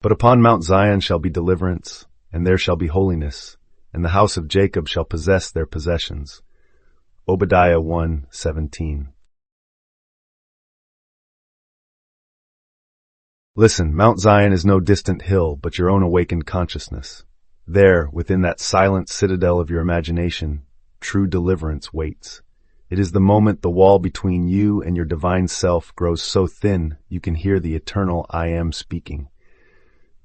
But upon Mount Zion shall be deliverance, and there shall be holiness, and the house of Jacob shall possess their possessions. Obadiah 1:17. Listen, Mount Zion is no distant hill, but your own awakened consciousness. There, within that silent citadel of your imagination, true deliverance waits. It is the moment the wall between you and your divine self grows so thin you can hear the eternal I Am speaking.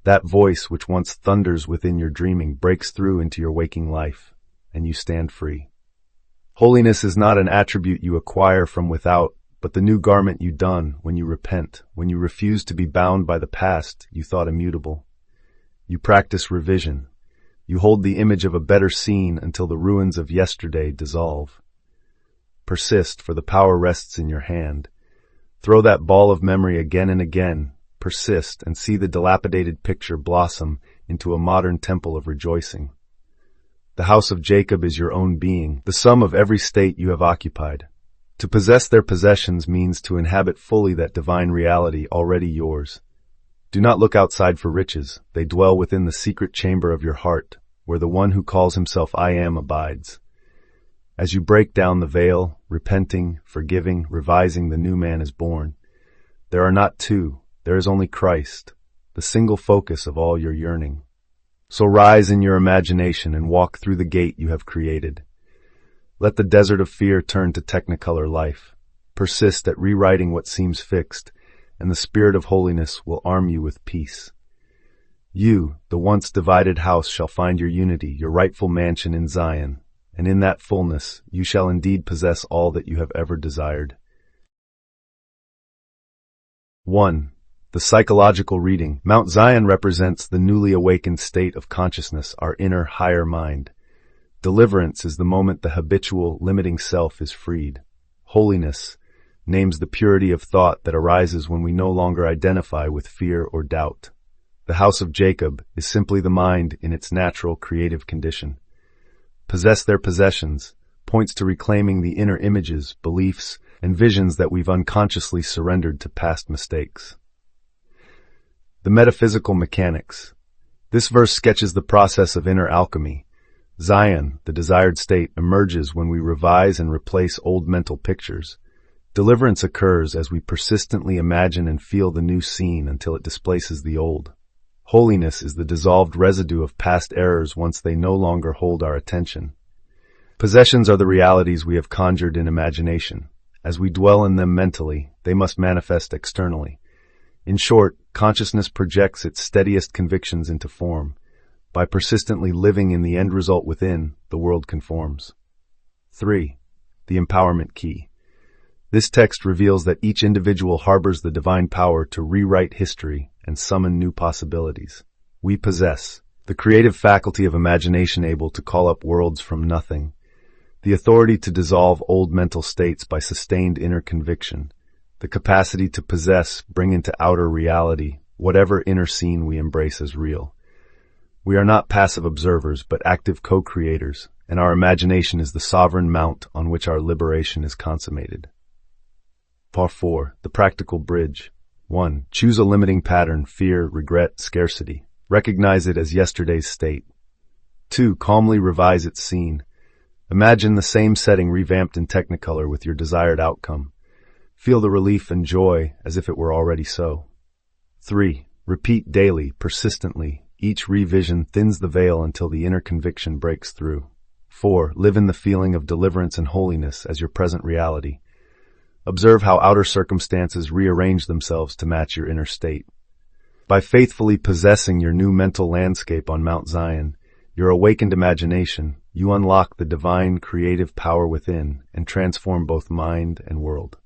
That voice which once thunders within your dreaming breaks through into your waking life, and you stand free. Holiness is not an attribute you acquire from without, but the new garment you don when you repent, when you refuse to be bound by the past you thought immutable. You practice revision. You hold the image of a better scene until the ruins of yesterday dissolve. Persist, for the power rests in your hand. Throw that ball of memory again and again. Persist, and see the dilapidated picture blossom into a modern temple of rejoicing. The house of Jacob is your own being, the sum of every state you have occupied. To possess their possessions means to inhabit fully that divine reality already yours. Do not look outside for riches. They dwell within the secret chamber of your heart, where the one who calls himself I Am abides. As you break down the veil, repenting, forgiving, revising, the new man is born. There are not two. There is only Christ, the single focus of all your yearning. So rise in your imagination and walk through the gate you have created. Let the desert of fear turn to technicolor life. Persist at rewriting what seems fixed, and the spirit of holiness will arm you with peace. You, the once divided house, shall find your unity, your rightful mansion in Zion, and in that fullness you shall indeed possess all that you have ever desired. 1. The psychological reading. Mount Zion represents the newly awakened state of consciousness, our inner higher mind. Deliverance is the moment the habitual, limiting self is freed. Holiness names the purity of thought that arises when we no longer identify with fear or doubt. The house of Jacob is simply the mind in its natural creative condition. Possess their possessions points to reclaiming the inner images, beliefs, and visions that we've unconsciously surrendered to past mistakes. The metaphysical mechanics. This verse sketches the process of inner alchemy. Zion, the desired state, emerges when we revise and replace old mental pictures. Deliverance occurs as we persistently imagine and feel the new scene until it displaces the old. Holiness is the dissolved residue of past errors once they no longer hold our attention. Possessions are the realities we have conjured in imagination. As we dwell in them mentally, they must manifest externally. In short, consciousness projects its steadiest convictions into form. By persistently living in the end result within, the world conforms. 3. The empowerment key. This text reveals that each individual harbors the divine power to rewrite history and summon new possibilities. We possess the creative faculty of imagination, able to call up worlds from nothing, the authority to dissolve old mental states by sustained inner conviction, the capacity to possess, bring into outer reality, whatever inner scene we embrace as real. We are not passive observers, but active co-creators, and our imagination is the sovereign mount on which our liberation is consummated. Part 4. The practical bridge. 1. Choose a limiting pattern: fear, regret, scarcity. Recognize it as yesterday's state. 2. Calmly revise its scene. Imagine the same setting revamped in Technicolor with your desired outcome. Feel the relief and joy as if it were already so. 3. Repeat daily, persistently. Each revision thins the veil until the inner conviction breaks through. 4. Live in the feeling of deliverance and holiness as your present reality. Observe how outer circumstances rearrange themselves to match your inner state. By faithfully possessing your new mental landscape on Mount Zion, your awakened imagination, you unlock the divine creative power within and transform both mind and world.